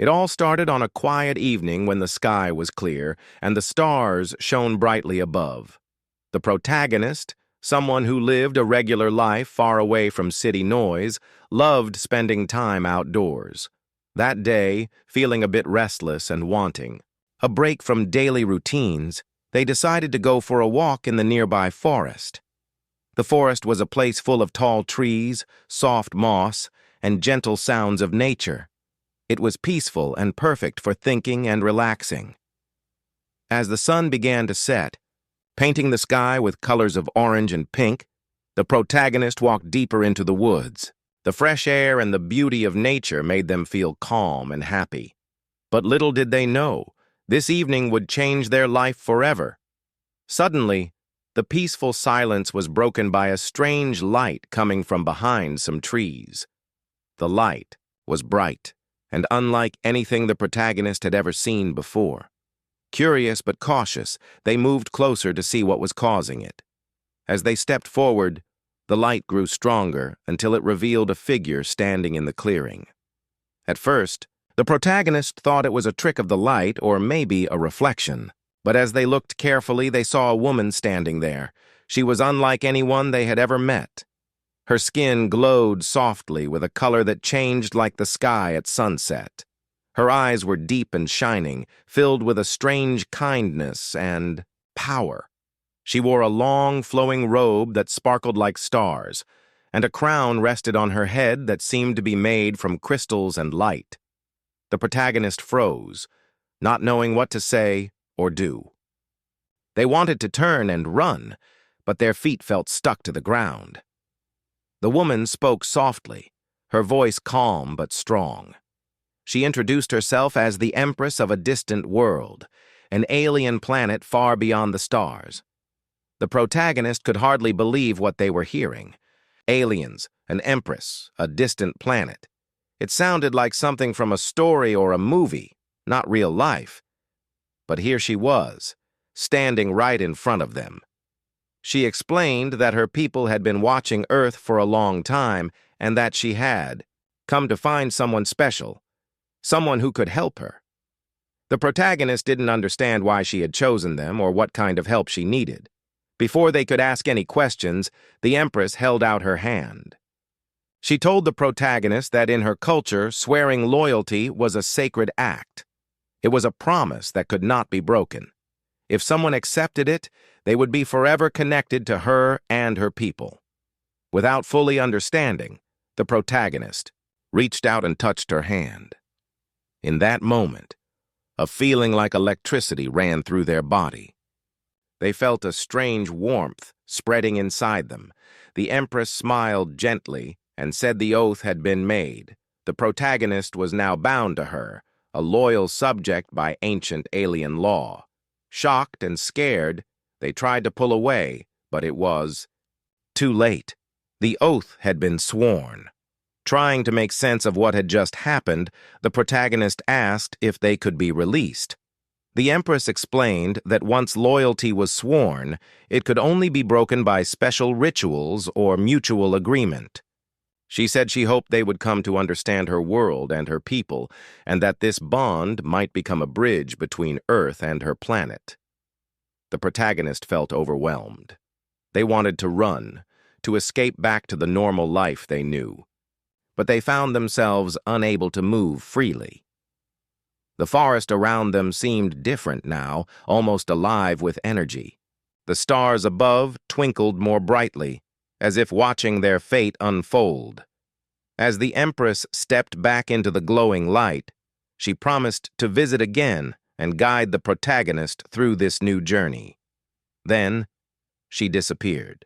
It all started on a quiet evening when the sky was clear and the stars shone brightly above. The protagonist, someone who lived a regular life far away from city noise, loved spending time outdoors. That day, feeling a bit restless and wanting a break from daily routines, they decided to go for a walk in the nearby forest. The forest was a place full of tall trees, soft moss, and gentle sounds of nature. It was peaceful and perfect for thinking and relaxing. As the sun began to set, painting the sky with colors of orange and pink, the protagonist walked deeper into the woods. The fresh air and the beauty of nature made them feel calm and happy. But little did they know, this evening would change their life forever. Suddenly, the peaceful silence was broken by a strange light coming from behind some trees. The light was bright and unlike anything the protagonist had ever seen before. Curious but cautious, they moved closer to see what was causing it. As they stepped forward, the light grew stronger until it revealed a figure standing in the clearing. At first, the protagonist thought it was a trick of the light or maybe a reflection. But as they looked carefully, they saw a woman standing there. She was unlike anyone they had ever met. Her skin glowed softly with a color that changed like the sky at sunset. Her eyes were deep and shining, filled with a strange kindness and power. She wore a long, flowing robe that sparkled like stars, and a crown rested on her head that seemed to be made from crystals and light. The protagonist froze, not knowing what to say or do. They wanted to turn and run, but their feet felt stuck to the ground. The woman spoke softly, her voice calm but strong. She introduced herself as the Empress of a distant world, an alien planet far beyond the stars. The protagonist could hardly believe what they were hearing. Aliens, an Empress, a distant planet. It sounded like something from a story or a movie, not real life. But here she was, standing right in front of them. She explained that her people had been watching Earth for a long time and that she had come to find someone special, someone who could help her. The protagonist didn't understand why she had chosen them or what kind of help she needed. Before they could ask any questions, the Empress held out her hand. She told the protagonist that in her culture, swearing loyalty was a sacred act. It was a promise that could not be broken. If someone accepted it, they would be forever connected to her and her people. Without fully understanding, the protagonist reached out and touched her hand. In that moment, a feeling like electricity ran through their body. They felt a strange warmth spreading inside them. The Empress smiled gently and said the oath had been made. The protagonist was now bound to her, a loyal subject by ancient alien law. Shocked and scared, they tried to pull away, but it was too late. The oath had been sworn. Trying to make sense of what had just happened, the protagonist asked if they could be released. The Empress explained that once loyalty was sworn, it could only be broken by special rituals or mutual agreement. She said she hoped they would come to understand her world and her people, and that this bond might become a bridge between Earth and her planet. The protagonist felt overwhelmed. They wanted to run, to escape back to the normal life they knew. But they found themselves unable to move freely. The forest around them seemed different now, almost alive with energy. The stars above twinkled more brightly, as if watching their fate unfold. As the Empress stepped back into the glowing light, she promised to visit again and guide the protagonist through this new journey. Then, she disappeared,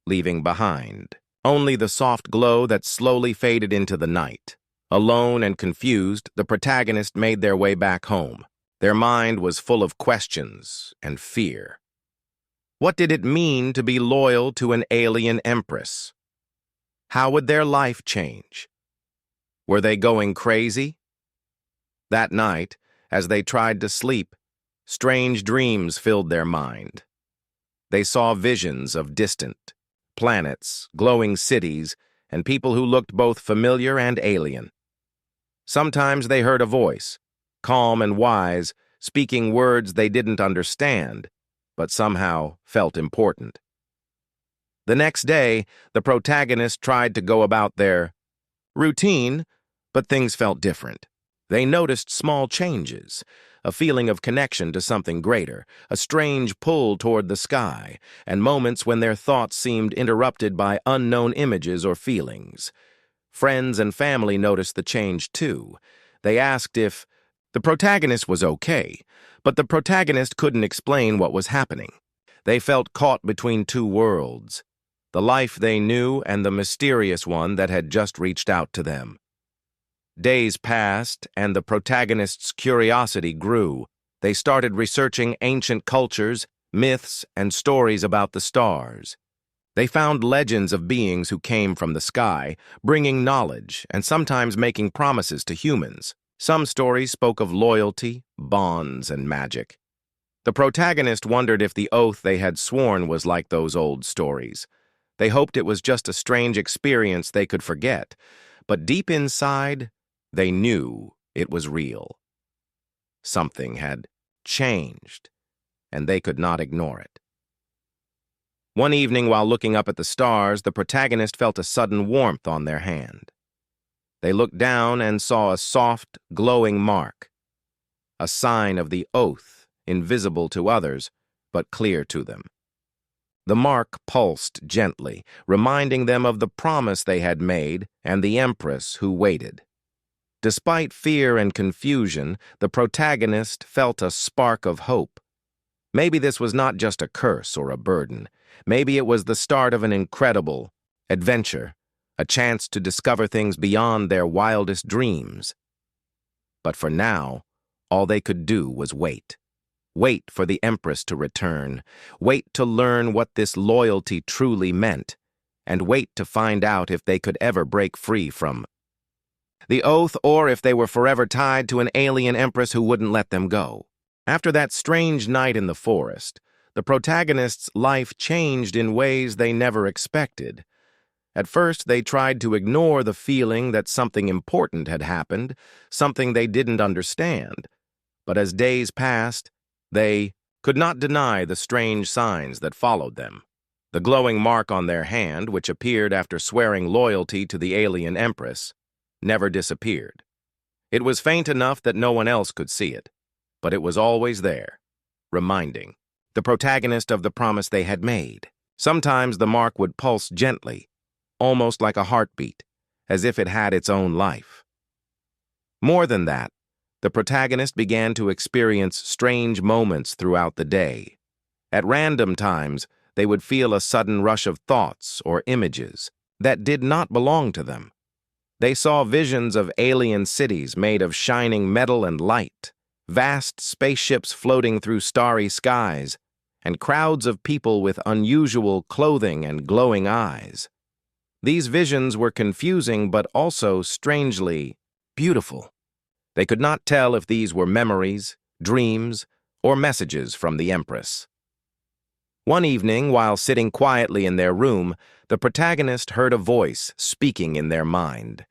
leaving behind only the soft glow that slowly faded into the night. Alone and confused, the protagonist made their way back home. Their mind was full of questions and fear. What did it mean to be loyal to an alien Empress? How would their life change? Were they going crazy? That night, as they tried to sleep, strange dreams filled their mind. They saw visions of distant planets, glowing cities, and people who looked both familiar and alien. Sometimes they heard a voice, calm and wise, speaking words they didn't understand, but somehow felt important. The next day, the protagonist tried to go about their routine, but things felt different. They noticed small changes, a feeling of connection to something greater, a strange pull toward the sky, and moments when their thoughts seemed interrupted by unknown images or feelings. Friends and family noticed the change too. They asked if the protagonist was okay, but the protagonist couldn't explain what was happening. They felt caught between two worlds, the life they knew and the mysterious one that had just reached out to them. Days passed, and the protagonist's curiosity grew. They started researching ancient cultures, myths, and stories about the stars. They found legends of beings who came from the sky, bringing knowledge and sometimes making promises to humans. Some stories spoke of loyalty, bonds, and magic. The protagonist wondered if the oath they had sworn was like those old stories. They hoped it was just a strange experience they could forget, but deep inside, they knew it was real. Something had changed, and they could not ignore it. One evening, while looking up at the stars, the protagonist felt a sudden warmth on their hand. They looked down and saw a soft, glowing mark, a sign of the oath, invisible to others, but clear to them. The mark pulsed gently, reminding them of the promise they had made and the Empress who waited. Despite fear and confusion, the protagonist felt a spark of hope. Maybe this was not just a curse or a burden. Maybe it was the start of an incredible adventure, a chance to discover things beyond their wildest dreams. But for now, all they could do was wait. Wait for the Empress to return. Wait to learn what this loyalty truly meant. And wait to find out if they could ever break free from the oath, or if they were forever tied to an alien Empress who wouldn't let them go. After that strange night in the forest, the protagonist's life changed in ways they never expected. At first, they tried to ignore the feeling that something important had happened, something they didn't understand. But as days passed, they could not deny the strange signs that followed them. The glowing mark on their hand, which appeared after swearing loyalty to the alien Empress, never disappeared. It was faint enough that no one else could see it, but it was always there, reminding the protagonist of the promise they had made. Sometimes the mark would pulse gently, almost like a heartbeat, as if it had its own life. More than that, the protagonist began to experience strange moments throughout the day. At random times, they would feel a sudden rush of thoughts or images that did not belong to them. They saw visions of alien cities made of shining metal and light, vast spaceships floating through starry skies, and crowds of people with unusual clothing and glowing eyes. These visions were confusing but also strangely beautiful. They could not tell if these were memories, dreams, or messages from the Empress. One evening, while sitting quietly in their room, the protagonist heard a voice speaking in their mind.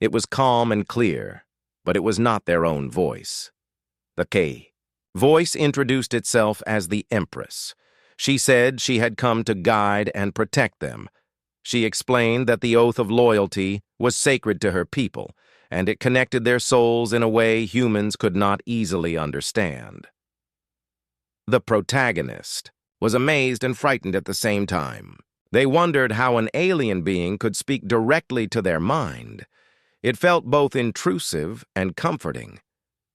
It was calm and clear, but it was not their own voice. The voice introduced itself as the Empress. She said she had come to guide and protect them. She explained that the oath of loyalty was sacred to her people, and it connected their souls in a way humans could not easily understand. The protagonist was amazed and frightened at the same time. They wondered how an alien being could speak directly to their mind. It felt both intrusive and comforting.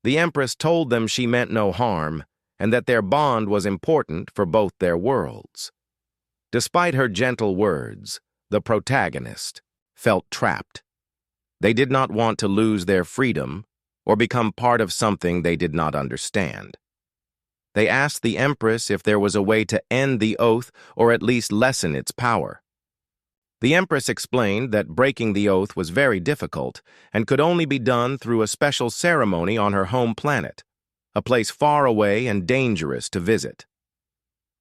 The Empress told them she meant no harm, and that their bond was important for both their worlds. Despite her gentle words, the protagonist felt trapped. They did not want to lose their freedom or become part of something they did not understand. They asked the Empress if there was a way to end the oath or at least lessen its power. The Empress explained that breaking the oath was very difficult and could only be done through a special ceremony on her home planet, a place far away and dangerous to visit.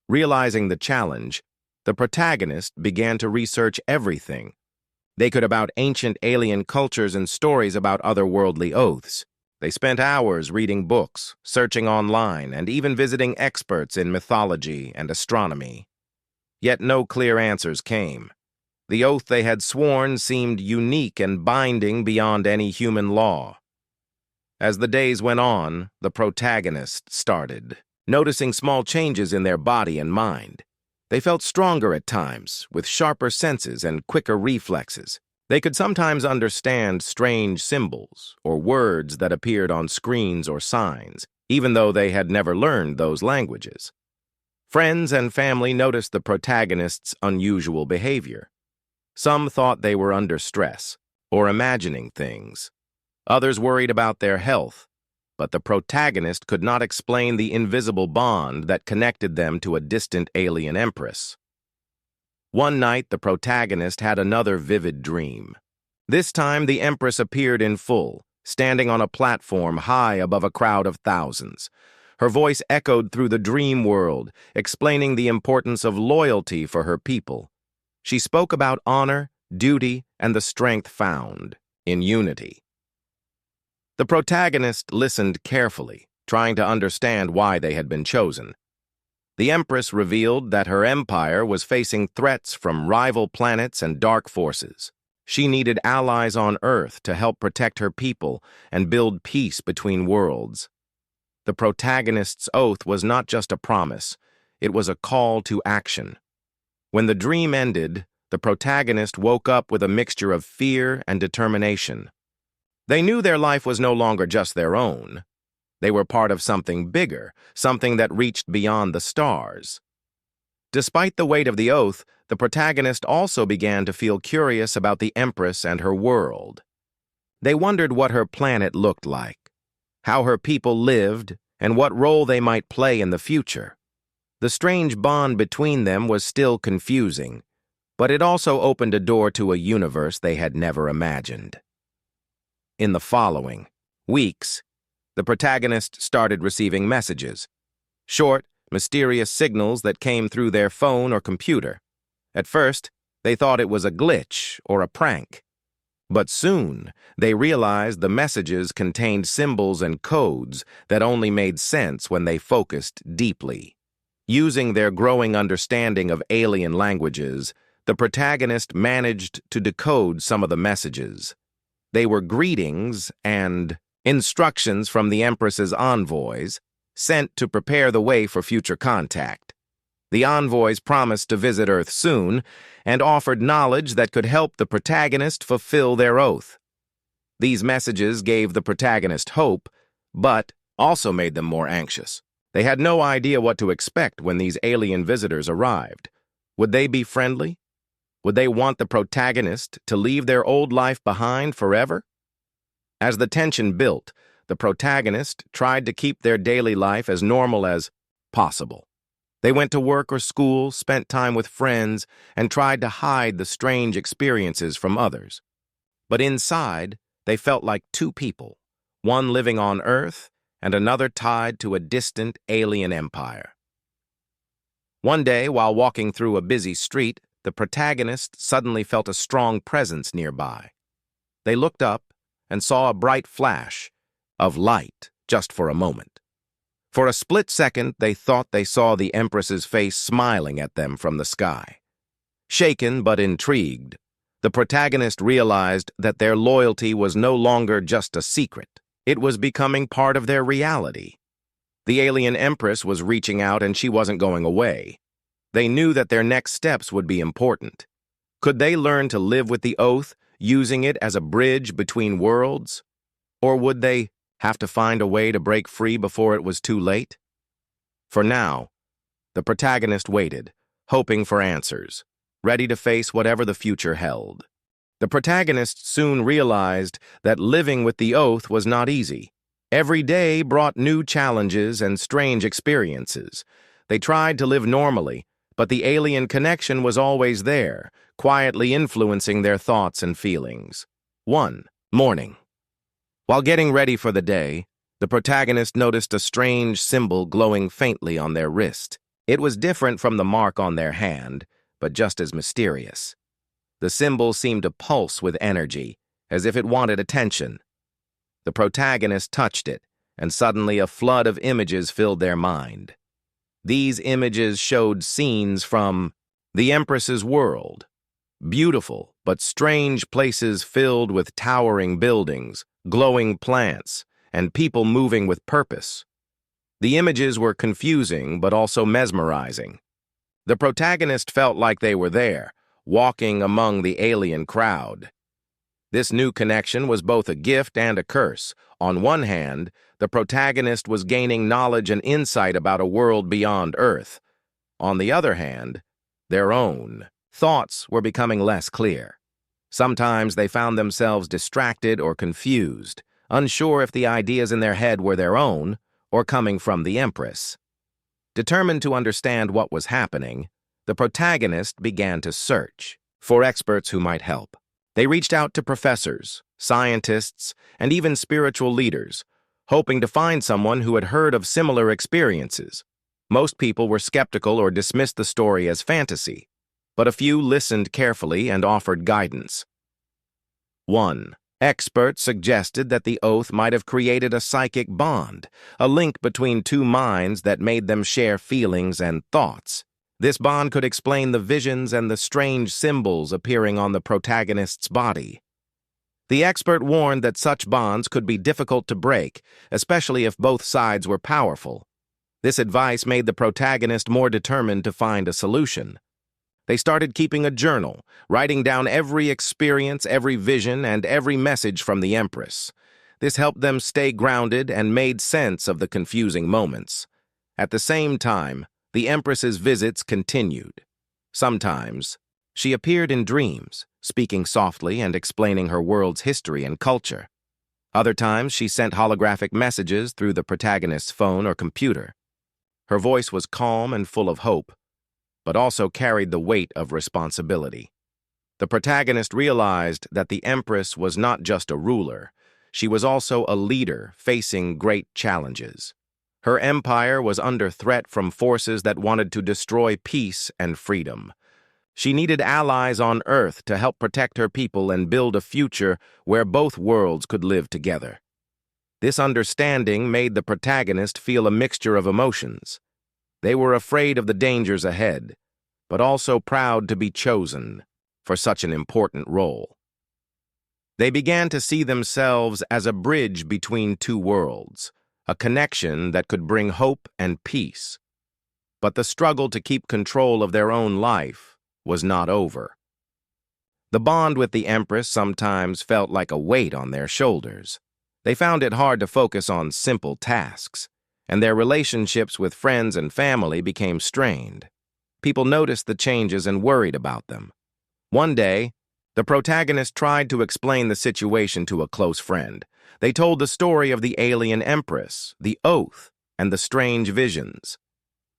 Realizing the challenge, the protagonist began to research everything: They could about ancient alien cultures and stories about otherworldly oaths. They spent hours reading books, searching online, and even visiting experts in mythology and astronomy. Yet no clear answers came. The oath they had sworn seemed unique and binding beyond any human law. As the days went on, the protagonist started noticing small changes in their body and mind. They felt stronger at times, with sharper senses and quicker reflexes. They could sometimes understand strange symbols or words that appeared on screens or signs, even though they had never learned those languages. Friends and family noticed the protagonist's unusual behavior. Some thought they were under stress or imagining things. Others worried about their health, but the protagonist could not explain the invisible bond that connected them to a distant alien empress. One night, the protagonist had another vivid dream. This time, the empress appeared in full, standing on a platform high above a crowd of thousands. Her voice echoed through the dream world, explaining the importance of loyalty for her people. She spoke about honor, duty, and the strength found in unity. The protagonist listened carefully, trying to understand why they had been chosen. The Empress revealed that her empire was facing threats from rival planets and dark forces. She needed allies on Earth to help protect her people and build peace between worlds. The protagonist's oath was not just a promise, it was a call to action. When the dream ended, the protagonist woke up with a mixture of fear and determination. They knew their life was no longer just their own. They were part of something bigger, something that reached beyond the stars. Despite the weight of the oath, the protagonist also began to feel curious about the Empress and her world. They wondered what her planet looked like, how her people lived, and what role they might play in the future. The strange bond between them was still confusing, but it also opened a door to a universe they had never imagined. In the following weeks, the protagonist started receiving messages, short, mysterious signals that came through their phone or computer. At first, they thought it was a glitch or a prank. But soon, they realized the messages contained symbols and codes that only made sense when they focused deeply. Using their growing understanding of alien languages, the protagonist managed to decode some of the messages. They were greetings and instructions from the Empress's envoys, sent to prepare the way for future contact. The envoys promised to visit Earth soon and offered knowledge that could help the protagonist fulfill their oath. These messages gave the protagonist hope, but also made them more anxious. They had no idea what to expect when these alien visitors arrived. Would they be friendly? Would they want the protagonist to leave their old life behind forever? As the tension built, the protagonist tried to keep their daily life as normal as possible. They went to work or school, spent time with friends, and tried to hide the strange experiences from others. But inside, they felt like two people, one living on Earth and another tied to a distant alien empire. One day, while walking through a busy street, the protagonist suddenly felt a strong presence nearby. They looked up and saw a bright flash of light just for a moment. For a split second, they thought they saw the Empress's face smiling at them from the sky. Shaken but intrigued, the protagonist realized that their loyalty was no longer just a secret. It was becoming part of their reality. The alien Empress was reaching out and she wasn't going away. They knew that their next steps would be important. Could they learn to live with the oath, using it as a bridge between worlds? Or would they have to find a way to break free before it was too late? For now, the protagonist waited, hoping for answers, ready to face whatever the future held. The protagonist soon realized that living with the oath was not easy. Every day brought new challenges and strange experiences. They tried to live normally, but the alien connection was always there, quietly influencing their thoughts and feelings. One morning, while getting ready for the day, the protagonist noticed a strange symbol glowing faintly on their wrist. It was different from the mark on their hand, but just as mysterious. The symbol seemed to pulse with energy, as if it wanted attention. The protagonist touched it, and suddenly a flood of images filled their mind. These images showed scenes from the Empress's world. Beautiful but strange places filled with towering buildings, glowing plants, and people moving with purpose. The images were confusing but also mesmerizing. The protagonist felt like they were there, walking among the alien crowd. This new connection was both a gift and a curse. On one hand, the protagonist was gaining knowledge and insight about a world beyond Earth. On the other hand, their own thoughts were becoming less clear. Sometimes they found themselves distracted or confused, unsure if the ideas in their head were their own or coming from the Empress. Determined to understand what was happening, the protagonist began to search for experts who might help. They reached out to professors, scientists, and even spiritual leaders, hoping to find someone who had heard of similar experiences. Most people were skeptical or dismissed the story as fantasy, but a few listened carefully and offered guidance. 1. Experts suggested that the oath might have created a psychic bond, a link between two minds that made them share feelings and thoughts. This bond could explain the visions and the strange symbols appearing on the protagonist's body. The expert warned that such bonds could be difficult to break, especially if both sides were powerful. This advice made the protagonist more determined to find a solution. They started keeping a journal, writing down every experience, every vision, and every message from the Empress. This helped them stay grounded and made sense of the confusing moments. At the same time, the Empress's visits continued. Sometimes, she appeared in dreams, speaking softly and explaining her world's history and culture. Other times, she sent holographic messages through the protagonist's phone or computer. Her voice was calm and full of hope, but also carried the weight of responsibility. The protagonist realized that the Empress was not just a ruler, she was also a leader facing great challenges. Her empire was under threat from forces that wanted to destroy peace and freedom. She needed allies on Earth to help protect her people and build a future where both worlds could live together. This understanding made the protagonist feel a mixture of emotions. They were afraid of the dangers ahead, but also proud to be chosen for such an important role. They began to see themselves as a bridge between two worlds, a connection that could bring hope and peace. But the struggle to keep control of their own life was not over. The bond with the Empress sometimes felt like a weight on their shoulders. They found it hard to focus on simple tasks, and their relationships with friends and family became strained. People noticed the changes and worried about them. One day, the protagonist tried to explain the situation to a close friend. They told the story of the alien Empress, the oath, and the strange visions.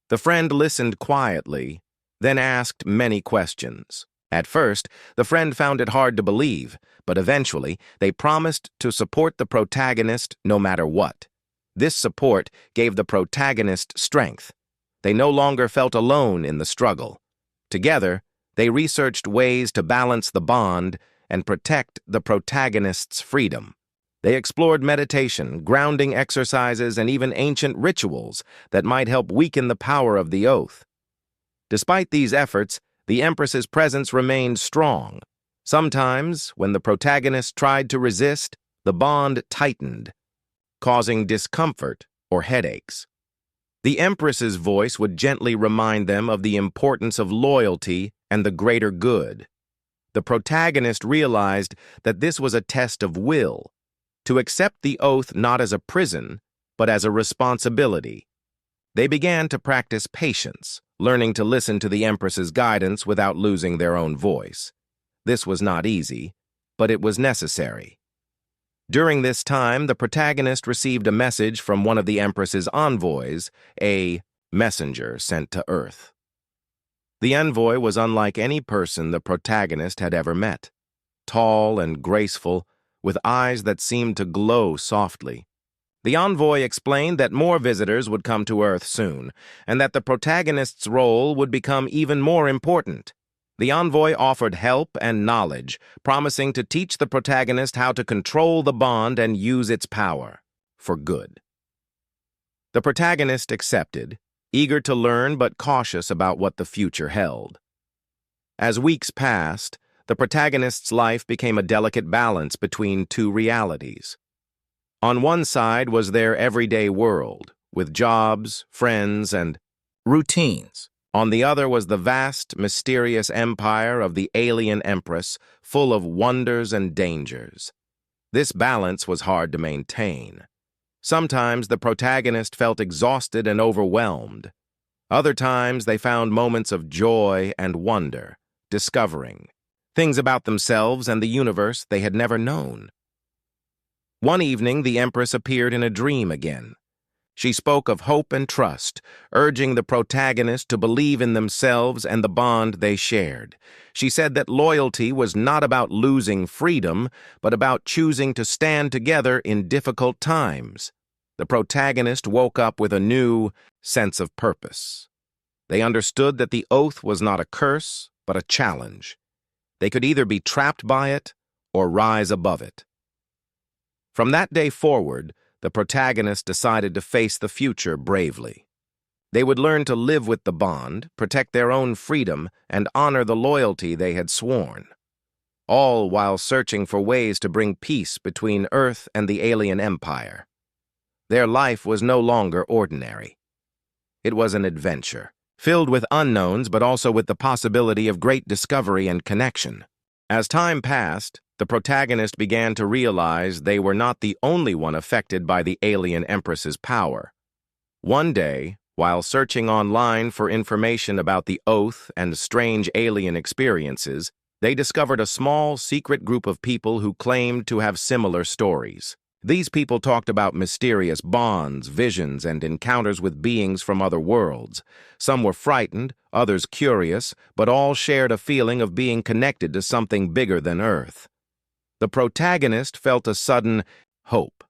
The friend listened quietly, then asked many questions. At first, the friend found it hard to believe, but eventually, they promised to support the protagonist no matter what. This support gave the protagonist strength. They no longer felt alone in the struggle. Together, they researched ways to balance the bond and protect the protagonist's freedom. They explored meditation, grounding exercises, and even ancient rituals that might help weaken the power of the oath. Despite these efforts, the Empress's presence remained strong. Sometimes, when the protagonist tried to resist, the bond tightened, causing discomfort or headaches. The Empress's voice would gently remind them of the importance of loyalty and the greater good. The protagonist realized that this was a test of will, to accept the oath not as a prison, but as a responsibility. They began to practice patience, learning to listen to the Empress's guidance without losing their own voice. This was not easy, but it was necessary. During this time, the protagonist received a message from one of the Empress's envoys, a messenger sent to Earth. The envoy was unlike any person the protagonist had ever met. Tall and graceful, with eyes that seemed to glow softly. The envoy explained that more visitors would come to Earth soon, and that the protagonist's role would become even more important. The envoy offered help and knowledge, promising to teach the protagonist how to control the bond and use its power for good. The protagonist accepted, eager to learn but cautious about what the future held. As weeks passed, the protagonist's life became a delicate balance between two realities. On one side was their everyday world, with jobs, friends, and routines. On the other was the vast, mysterious empire of the alien Empress, full of wonders and dangers. This balance was hard to maintain. Sometimes the protagonist felt exhausted and overwhelmed. Other times they found moments of joy and wonder, discovering things about themselves and the universe they had never known. One evening, the Empress appeared in a dream again. She spoke of hope and trust, urging the protagonist to believe in themselves and the bond they shared. She said that loyalty was not about losing freedom, but about choosing to stand together in difficult times. The protagonist woke up with a new sense of purpose. They understood that the oath was not a curse, but a challenge. They could either be trapped by it or rise above it. From that day forward, the protagonist decided to face the future bravely. They would learn to live with the bond, protect their own freedom, and honor the loyalty they had sworn, all while searching for ways to bring peace between Earth and the alien empire. Their life was no longer ordinary. It was an adventure, filled with unknowns but also with the possibility of great discovery and connection. As time passed, the protagonist began to realize they were not the only one affected by the alien Empress's power. One day, while searching online for information about the Oath and strange alien experiences, they discovered a small, secret group of people who claimed to have similar stories. These people talked about mysterious bonds, visions, and encounters with beings from other worlds. Some were frightened, others curious, but all shared a feeling of being connected to something bigger than Earth. The protagonist felt a sudden hope.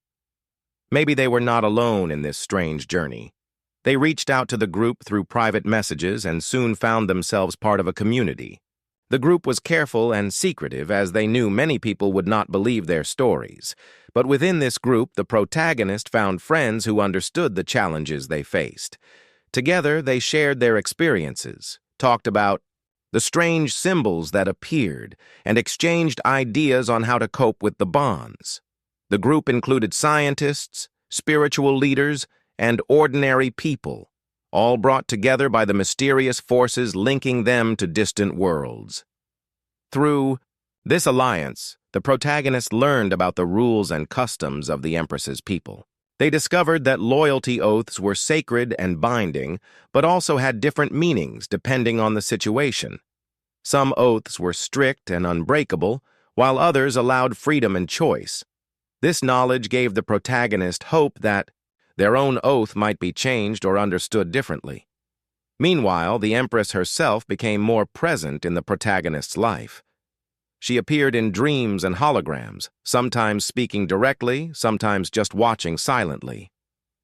Maybe they were not alone in this strange journey. They reached out to the group through private messages and soon found themselves part of a community. The group was careful and secretive as they knew many people would not believe their stories. But within this group, the protagonist found friends who understood the challenges they faced. Together, they shared their experiences, talked about the strange symbols that appeared, and exchanged ideas on how to cope with the bonds. The group included scientists, spiritual leaders, and ordinary people, all brought together by the mysterious forces linking them to distant worlds. Through this alliance, the protagonist learned about the rules and customs of the Empress's people. They discovered that loyalty oaths were sacred and binding, but also had different meanings depending on the situation. Some oaths were strict and unbreakable, while others allowed freedom and choice. This knowledge gave the protagonist hope that their own oath might be changed or understood differently. Meanwhile, the Empress herself became more present in the protagonist's life. She appeared in dreams and holograms, sometimes speaking directly, sometimes just watching silently.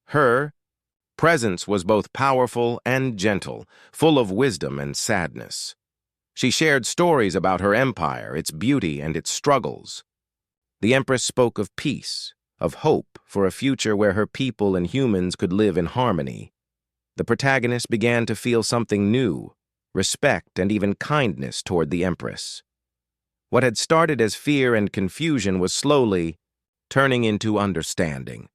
Her presence was both powerful and gentle, full of wisdom and sadness. She shared stories about her empire, its beauty, and its struggles. The Empress spoke of peace, of hope for a future where her people and humans could live in harmony. The protagonist began to feel something new, respect and even kindness toward the Empress. What had started as fear and confusion was slowly turning into understanding.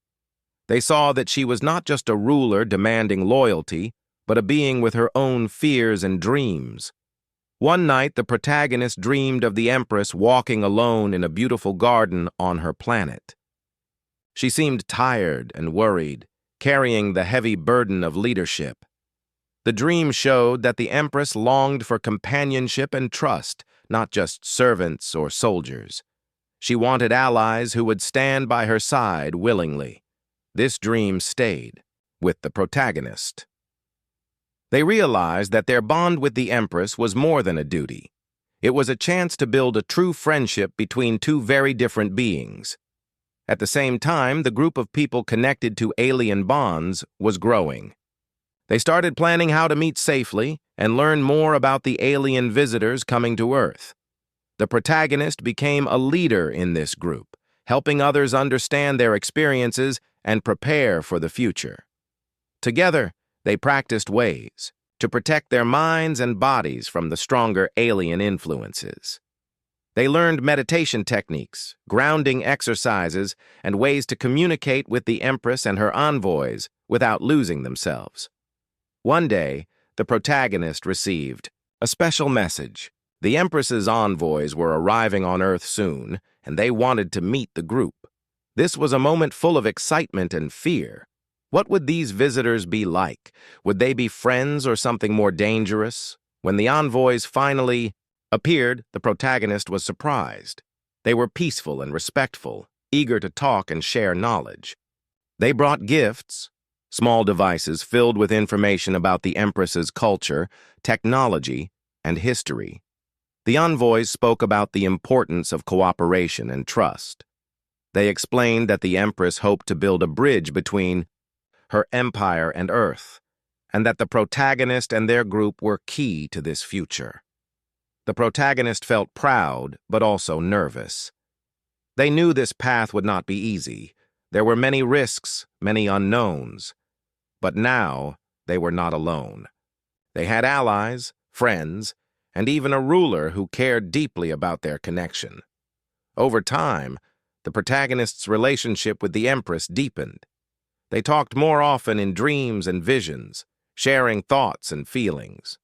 They saw that she was not just a ruler demanding loyalty, but a being with her own fears and dreams. One night, the protagonist dreamed of the Empress walking alone in a beautiful garden on her planet. She seemed tired and worried, carrying the heavy burden of leadership. The dream showed that the Empress longed for companionship and trust, not just servants or soldiers. She wanted allies who would stand by her side willingly. This dream stayed with the protagonist. They realized that their bond with the Empress was more than a duty. It was a chance to build a true friendship between two very different beings. At the same time, the group of people connected to alien bonds was growing. They started planning how to meet safely and learn more about the alien visitors coming to Earth. The protagonist became a leader in this group, helping others understand their experiences and prepare for the future. Together, they practiced ways to protect their minds and bodies from the stronger alien influences. They learned meditation techniques, grounding exercises, and ways to communicate with the Empress and her envoys without losing themselves. One day, the protagonist received a special message. The Empress's envoys were arriving on Earth soon, and they wanted to meet the group. This was a moment full of excitement and fear. What would these visitors be like? Would they be friends or something more dangerous? When the envoys finally appeared, the protagonist was surprised. They were peaceful and respectful, eager to talk and share knowledge. They brought gifts, small devices filled with information about the Empress's culture, technology, and history. The envoys spoke about the importance of cooperation and trust. They explained that the Empress hoped to build a bridge between her empire and Earth, and that the protagonist and their group were key to this future. The protagonist felt proud, but also nervous. They knew this path would not be easy. There were many risks, many unknowns. But now, they were not alone. They had allies, friends, and even a ruler who cared deeply about their connection. Over time, the protagonist's relationship with the Empress deepened. They talked more often in dreams and visions, sharing thoughts and feelings.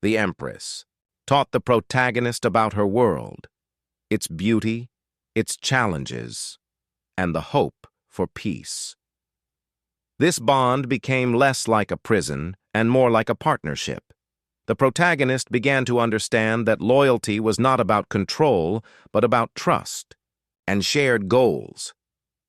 The Empress taught the protagonist about her world, its beauty, its challenges, and the hope for peace. This bond became less like a prison and more like a partnership. The protagonist began to understand that loyalty was not about control, but about trust and shared goals.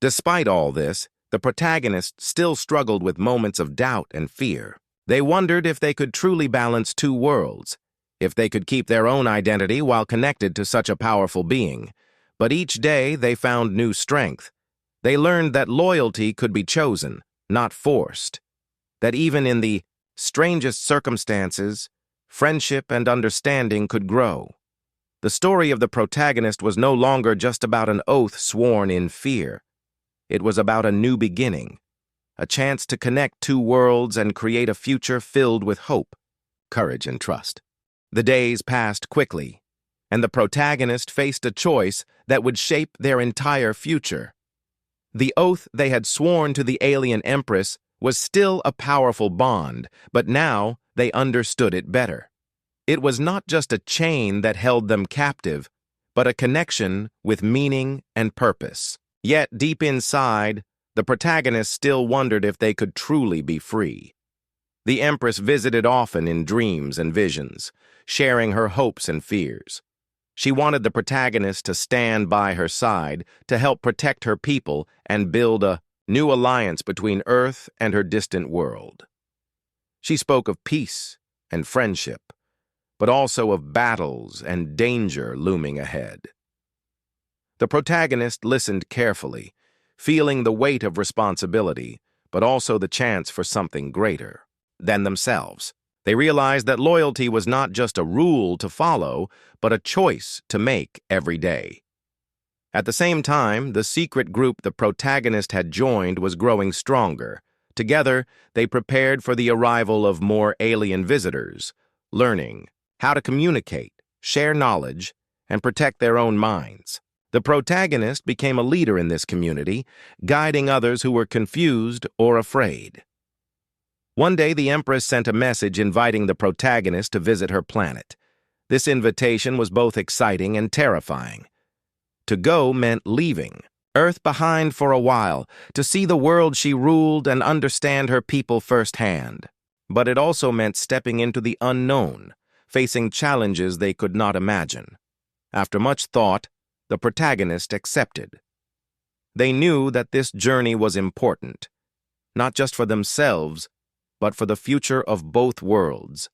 Despite all this, the protagonist still struggled with moments of doubt and fear. They wondered if they could truly balance two worlds, if they could keep their own identity while connected to such a powerful being. But each day they found new strength. They learned that loyalty could be chosen, not forced. That even in the strangest circumstances, friendship and understanding could grow. The story of the protagonist was no longer just about an oath sworn in fear. It was about a new beginning, a chance to connect two worlds and create a future filled with hope, courage, and trust. The days passed quickly, and the protagonist faced a choice that would shape their entire future. The oath they had sworn to the alien Empress was still a powerful bond, but now they understood it better. It was not just a chain that held them captive, but a connection with meaning and purpose. Yet, deep inside, the protagonist still wondered if they could truly be free. The Empress visited often in dreams and visions, sharing her hopes and fears. She wanted the protagonist to stand by her side to help protect her people and build a new alliance between Earth and her distant world. She spoke of peace and friendship, but also of battles and danger looming ahead. The protagonist listened carefully, feeling the weight of responsibility, but also the chance for something greater than themselves. They realized that loyalty was not just a rule to follow, but a choice to make every day. At the same time, the secret group the protagonist had joined was growing stronger. Together, they prepared for the arrival of more alien visitors, learning how to communicate, share knowledge, and protect their own minds. The protagonist became a leader in this community, guiding others who were confused or afraid. One day, the Empress sent a message inviting the protagonist to visit her planet. This invitation was both exciting and terrifying. To go meant leaving Earth behind for a while, to see the world she ruled and understand her people firsthand. But it also meant stepping into the unknown, facing challenges they could not imagine. After much thought, the protagonist accepted. They knew that this journey was important, not just for themselves, but for the future of both worlds.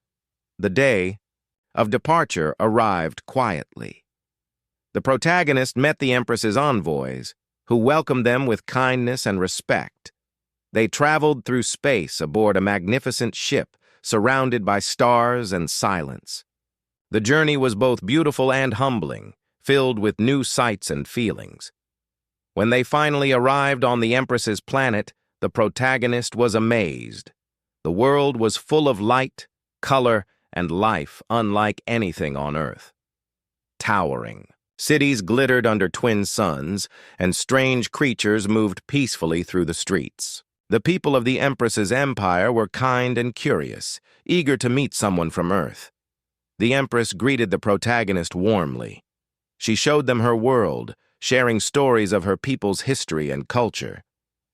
The day of departure arrived quietly. The protagonist met the Empress's envoys, who welcomed them with kindness and respect. They traveled through space aboard a magnificent ship, surrounded by stars and silence. The journey was both beautiful and humbling, filled with new sights and feelings. When they finally arrived on the Empress's planet, the protagonist was amazed. The world was full of light, color, and life unlike anything on Earth. Towering. Cities glittered under twin suns, and strange creatures moved peacefully through the streets. The people of the Empress's empire were kind and curious, eager to meet someone from Earth. The Empress greeted the protagonist warmly. She showed them her world, sharing stories of her people's history and culture.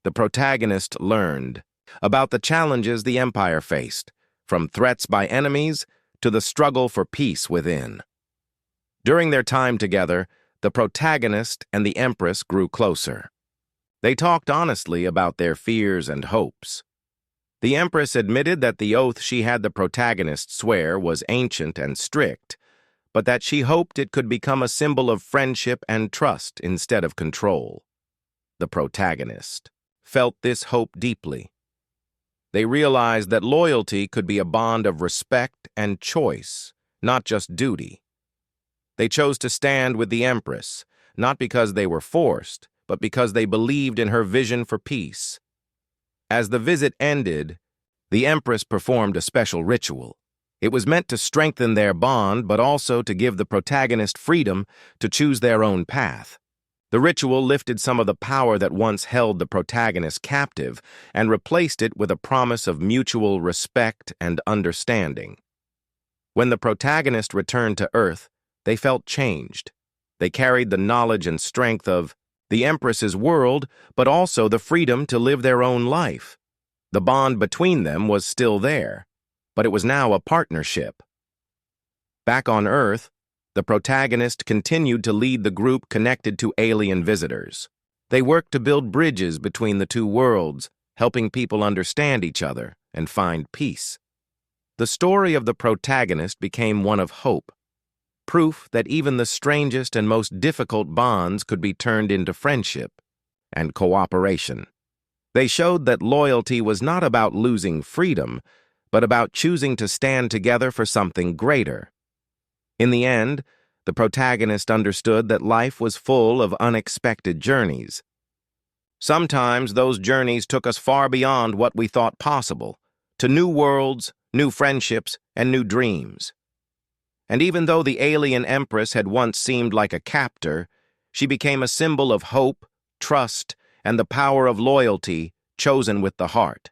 The protagonist learned about the challenges the empire faced, from threats by enemies to the struggle for peace within. During their time together, the protagonist and the Empress grew closer. They talked honestly about their fears and hopes. The Empress admitted that the oath she had the protagonist swear was ancient and strict, but that she hoped it could become a symbol of friendship and trust instead of control. The protagonist felt this hope deeply. They realized that loyalty could be a bond of respect and choice, not just duty. They chose to stand with the Empress, not because they were forced, but because they believed in her vision for peace. As the visit ended, the Empress performed a special ritual. It was meant to strengthen their bond, but also to give the protagonist freedom to choose their own path. The ritual lifted some of the power that once held the protagonist captive and replaced it with a promise of mutual respect and understanding. When the protagonist returned to Earth, they felt changed. They carried the knowledge and strength of the Empress's world, but also the freedom to live their own life. The bond between them was still there, but it was now a partnership. Back on Earth, the protagonist continued to lead the group connected to alien visitors. They worked to build bridges between the two worlds, helping people understand each other and find peace. The story of the protagonist became one of hope, proof that even the strangest and most difficult bonds could be turned into friendship and cooperation. They showed that loyalty was not about losing freedom, but about choosing to stand together for something greater. In the end, the protagonist understood that life was full of unexpected journeys. Sometimes those journeys took us far beyond what we thought possible, to new worlds, new friendships, and new dreams. And even though the alien Empress had once seemed like a captor, she became a symbol of hope, trust, and the power of loyalty chosen with the heart.